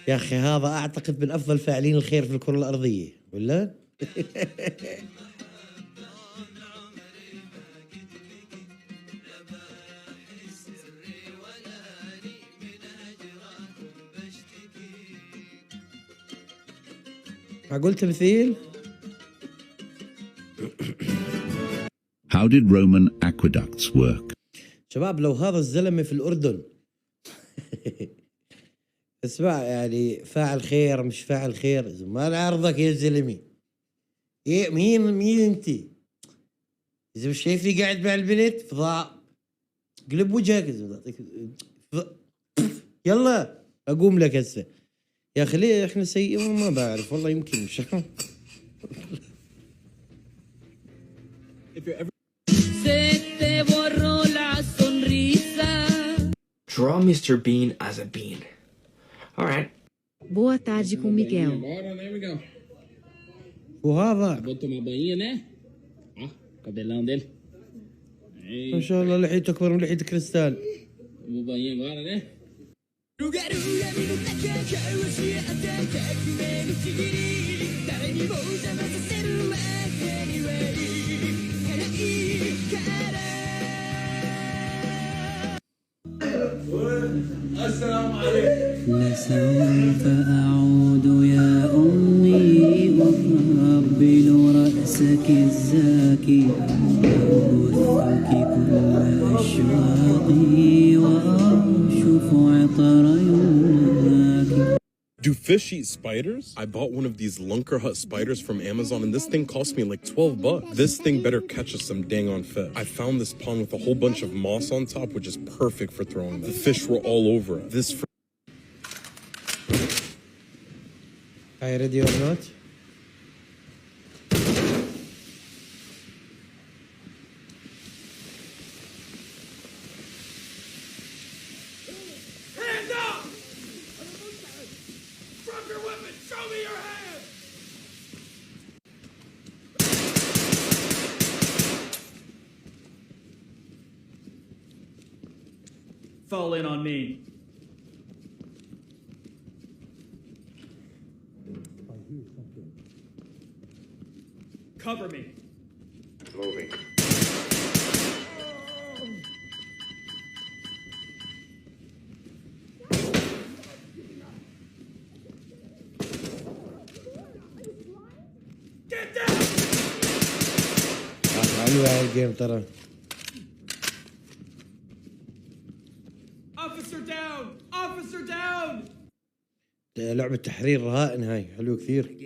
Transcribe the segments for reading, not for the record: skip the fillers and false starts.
يا أخي هذا أعتقد من أفضل فاعلين الخير في الكرة الأرضية ولا؟ معقول تمثيل؟ How did Roman aqueducts work? شباب لو هذا الزلمة في الأردن اسمع يعني فاعل خير مش فاعل خير ما نعرضك يا زلمي. إيه مين أنت؟ إذا مش شايفني قاعد مع البنت فضاء قلب وجهك يلا أقوم لك هسه يا أخي. ليه إحنا سيئين؟ ما بعرف والله يمكن مش Draw Mr. Bean as a bean. All right. Boa tarde com Miguel. وهذا Vou tomar banho, né? Ó, cabelão dele. ما شاء الله لحيته أكبر من لحية كريستال. Tomou banho agora, né? السلام عليكم. لسوف أعود يا أمي وأقبل رأسك الزاكي وأبثك كل أشواقي وأشوف عطر يمناك. Do fish eat spiders? I bought one of these Lunker Hut spiders from Amazon and this thing cost me like 12 bucks. This thing better catch us some dang on fish. I found this pond with a whole bunch of moss on top, which is perfect for throwing them. The fish were all over it. This Are you ready or not? Fall in on me. Cover me. Moving. Get down! حلوة هاي الجيم ترى. Officer down! Officer down! لعبة تحرير رهائن هاي حلوة كثير.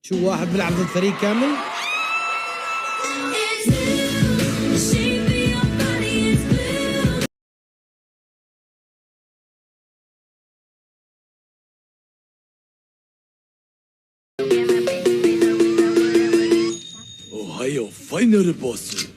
شو واحد بيلعب ضد فريق كامل؟ اوهايو فاينل بوس.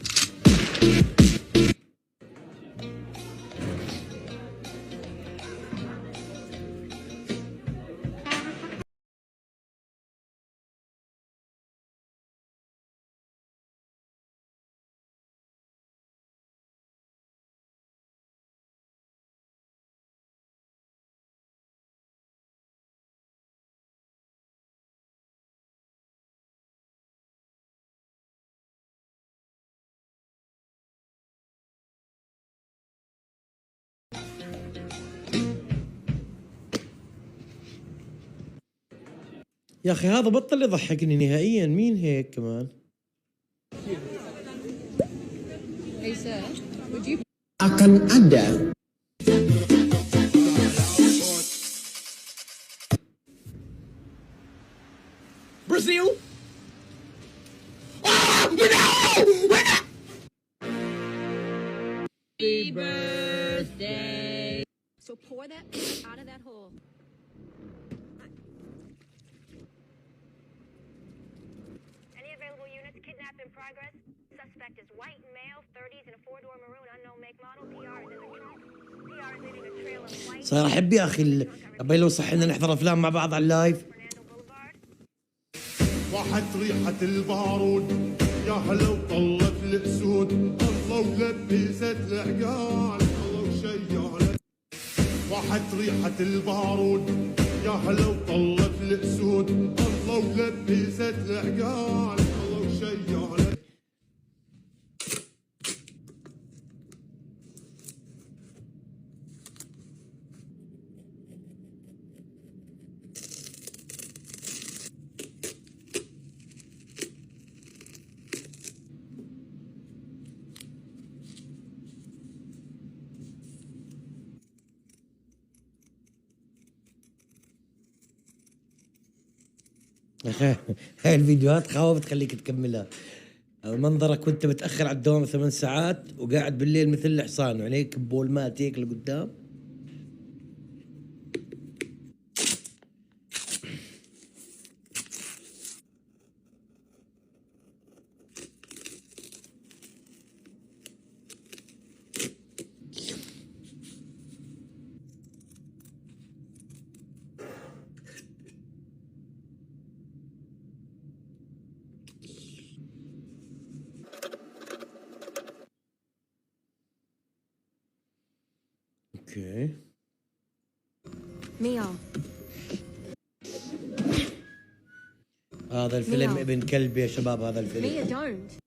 يا أخي هذا بطل يضحكني نهائيا. مين هيك كمان؟ Akan ada. Brazil? birthday. So pour that out of that hole. Any available units? Kidnap in progress. Suspect is white, male, 30s, in a four-door maroon, unknown make model. PR is in the trunk. PR is leaving a trail of white. صار احب يا اخي ابي لو صح ان نحضر افلام مع بعض على اللايف. راحت ريحة البارود يا هلا وطلت الاسود الله ولبست العقال الله وشيالت. راحت ريحة البارود يا هلا وطلت الاسود الله ولبست العقال الله وشيالت. هاي الفيديوهات خاوة بتخليك تكملها. منظرك وانت متأخر على الدوام 8 ساعات وقاعد بالليل مثل الحصان وعليك بول مات هيك لقدام. اوكي مياو. هذا الفيلم ابن كلب يا شباب. هذا الفيلم. Mia, don't.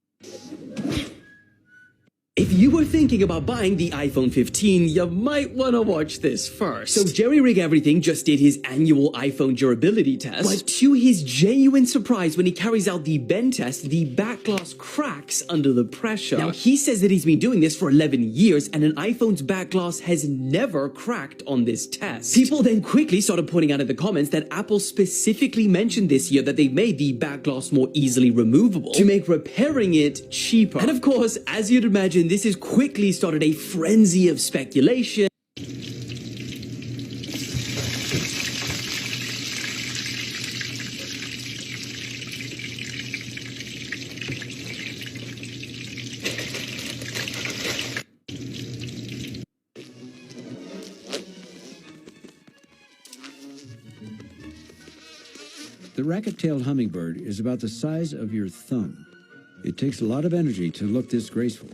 If you were thinking about buying the iPhone 15, you might want to watch this first. So Jerry Rig Everything just did his annual iPhone durability test, but to his genuine surprise, when he carries out the bend test, the back glass cracks under the pressure. Now, he says that he's been doing this for 11 years, and an iPhone's back glass has never cracked on this test. People then quickly started pointing out in the comments that Apple specifically mentioned this year that they made the back glass more easily removable to make repairing it cheaper. And of course, as you'd imagine, this has quickly started a frenzy of speculation. The racket-tailed hummingbird is about the size of your thumb. It takes a lot of energy to look this graceful.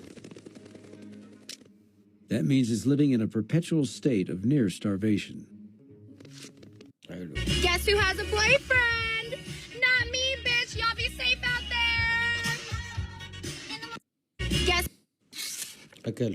That means it's living in a perpetual state of near starvation. Guess who has a boyfriend? Not me, bitch. Y'all be safe out there. Guess. أكل.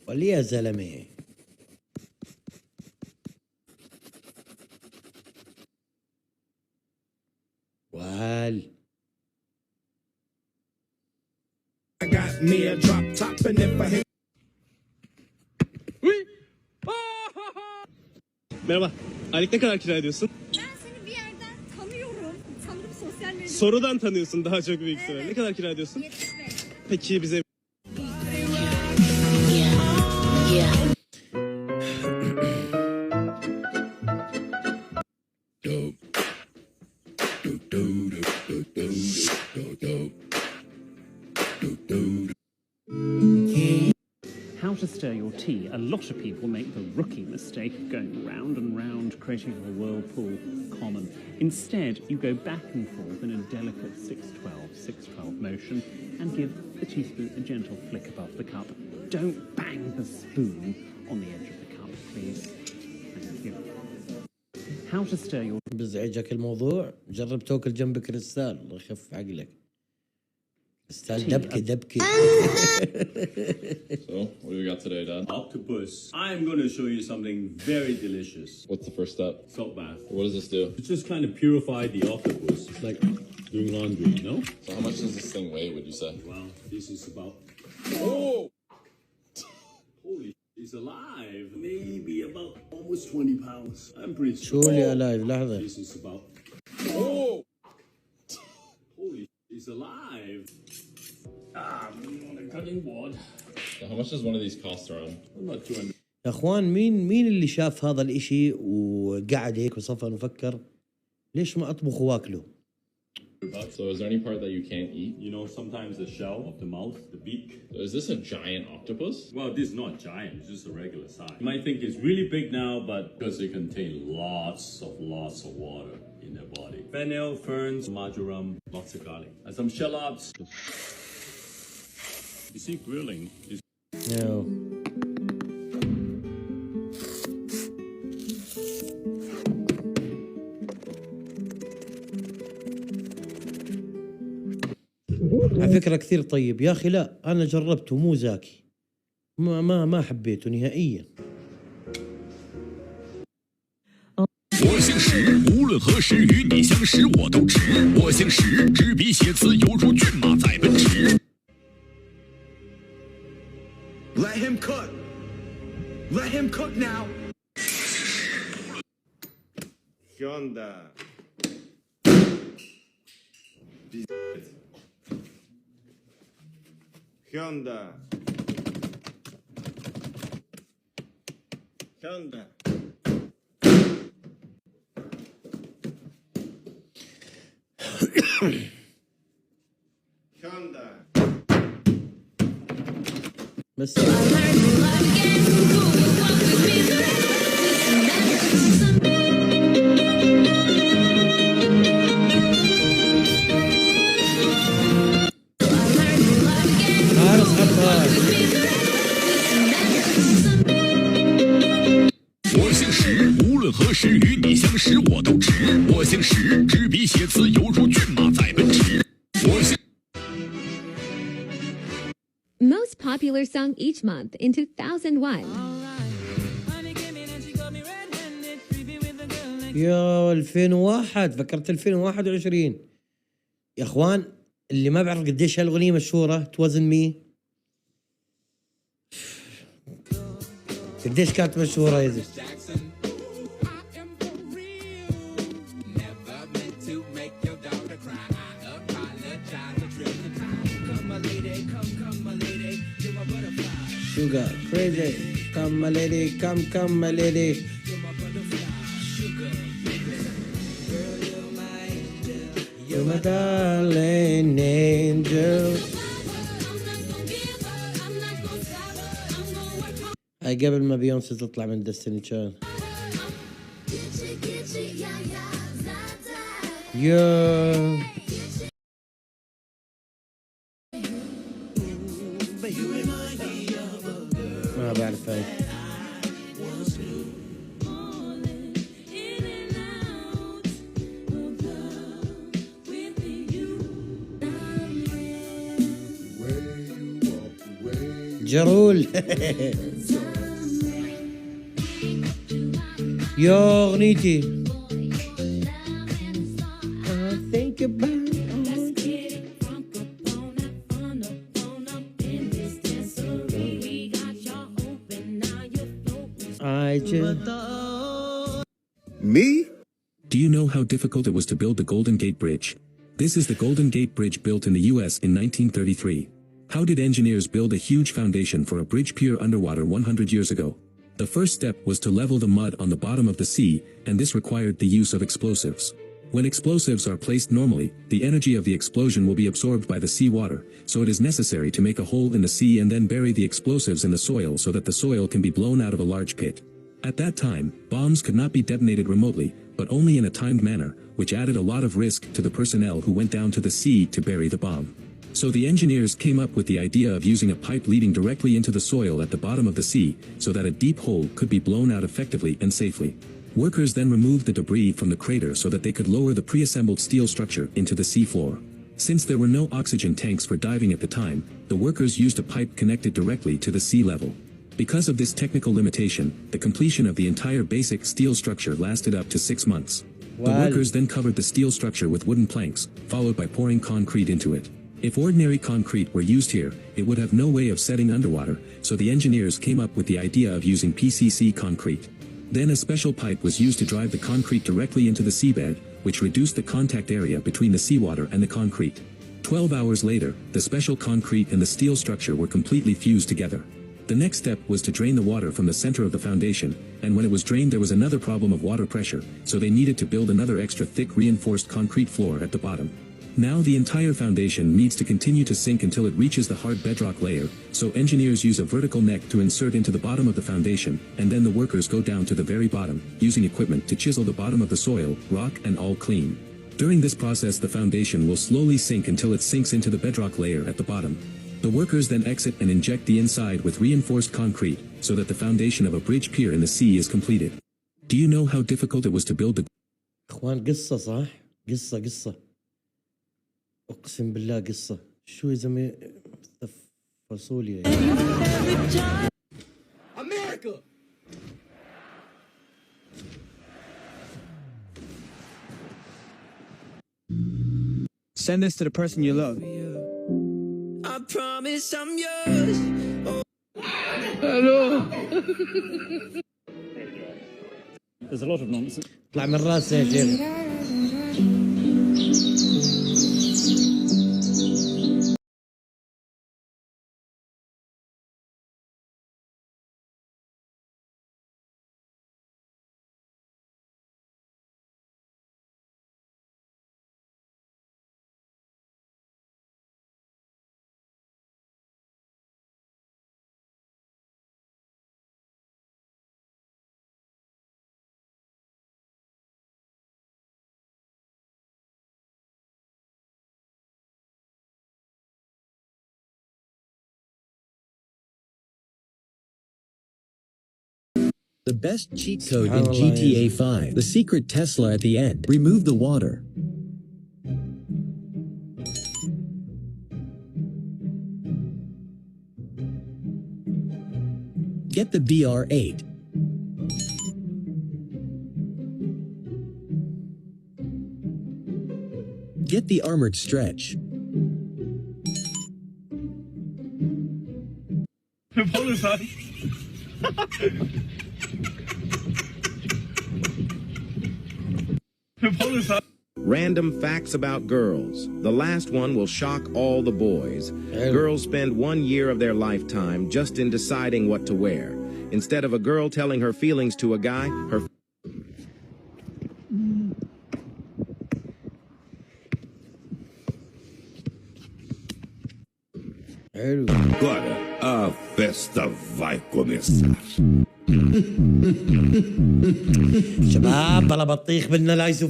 ولي يا زلمه وال I got me a drop top and if I hit Merhaba. Aylık ne kadar kira ediyorsun? Ben seni bir yerden tanıyorum. Sanırım sosyal medyada. Sorudan tanıyorsun daha çok büyük ihtimalle. Ne kadar kira ediyorsun? 75. Peki bize How to stir your tea. A lot of people make the rookie mistake of going round and round, creating a whirlpool common. Instead, you go back and forth in a delicate 6-12 motion and give the teaspoon a gentle flick above the cup. don't bang the spoon on the edge of the cup, please. Thank you. How to stir your... بزعجك الموضوع؟ جرب تاكل جنب كريستال الله يخف عقلك. كريستال دبكة. So, what do we got today, Dad? Octopus. I'm going to show you something very delicious. What's the first step? Salt bath. What does this do? It's just kind of purify the octopus. It's like doing laundry, you know? So how much does this thing weigh, would you say? Well, this is about... Oh! Holy he's alive. Maybe about almost 20 pounds. I'm pretty sure. شو اللي alive؟ لحظة. This is about... Oh! Holy he's alive. I'm on a cutting board. Now, how much does one of these cost around? About 200. يا اخوان مين اللي شاف هذا الاشي وقعد هيك وصفن وفكر ليش ما اطبخ واكله؟ So is there any part that you can't eat? You know, sometimes the shell of the mouth, the beak. So is this a giant octopus? Well, this is not giant, it's just a regular size. You might think it's really big now, but because they contain lots of water in their body. Fennel, ferns, marjoram, lots of garlic. And some shallots. You see, grilling is... No. على فكرة كثير طيب يا أخي. لا أنا جربته مو زاكي. ما حبيته نهائيا. 我姓石，无论何时与你相识我都值。我姓石，执笔写词犹如骏马在奔驰。 Let him cook. Let him cook now. Hyundai. Hyundai. Hyundai. Hyundai. بس我姓石，无论何时与你相识我都值。我姓石，执笔写词犹如骏马在奔驰。我姓。 Most popular song each month in 2001. يا 2001 فكرت 2021 يا اخوان. اللي ما بعرف قديش هالاغنيه مشهوره توازن مي قديش كانت مشهوره يا زلمه. Sugar, crazy, come my lady, come my lady. You're my darling angel. هاي قبل ما بيونسي تطلع من ديستني تشايلد. يا ما بعرف هاي. جرول. يا اغنيتي. Me? Do you know how difficult it was to build the Golden Gate Bridge? This is the Golden Gate Bridge built in the US in 1933. How did engineers build a huge foundation for a bridge pier underwater 100 years ago? The first step was to level the mud on the bottom of the sea, and this required the use of explosives. When explosives are placed normally, the energy of the explosion will be absorbed by the seawater, so it is necessary to make a hole in the sea and then bury the explosives in the soil so that the soil can be blown out of a large pit. At that time, bombs could not be detonated remotely, but only in a timed manner, which added a lot of risk to the personnel who went down to the sea to bury the bomb. So the engineers came up with the idea of using a pipe leading directly into the soil at the bottom of the sea, so that a deep hole could be blown out effectively and safely. Workers then removed the debris from the crater so that they could lower the pre-assembled steel structure into the sea floor. Since there were no oxygen tanks for diving at the time, the workers used a pipe connected directly to the sea level. Because of this technical limitation, the completion of the entire basic steel structure lasted up to 6 months. The workers then covered the steel structure with wooden planks, followed by pouring concrete into it. If ordinary concrete were used here, it would have no way of setting underwater, so the engineers came up with the idea of using PCC concrete. Then a special pipe was used to drive the concrete directly into the seabed, which reduced the contact area between the seawater and the concrete. 12 hours later, the special concrete and the steel structure were completely fused together. The next step was to drain the water from the center of the foundation, and when it was drained there was another problem of water pressure, so they needed to build another extra thick reinforced concrete floor at the bottom. Now the entire foundation needs to continue to sink until it reaches the hard bedrock layer, so engineers use a vertical neck to insert into the bottom of the foundation, and then the workers go down to the very bottom, using equipment to chisel the bottom of the soil, rock and all clean. During this process the foundation will slowly sink until it sinks into the bedrock layer at the bottom. The workers then exit and inject the inside with reinforced concrete, so that the foundation of a bridge pier in the sea is completed. Do you know how difficult it was to build the... اخوان قصة صح؟ قصة اقسم بالله قصة. شو يا زلمة فاصوليا America. Send this to the person you love. I promise I'm yours. Hello. There's a lot of nonsense. طلع من راسه يا شيخ. The best cheat code in GTA 5. The secret Tesla at the end. Remove the water. Get the BR8. Get the armored stretch. Random facts about girls. The last one will shock all the boys. Girls spend 1 year of their lifetime just in deciding what to wear. Instead of a girl telling her feelings to a guy, her Agora a festa vai começar. شباب بلا بطيخ بدنا لايسو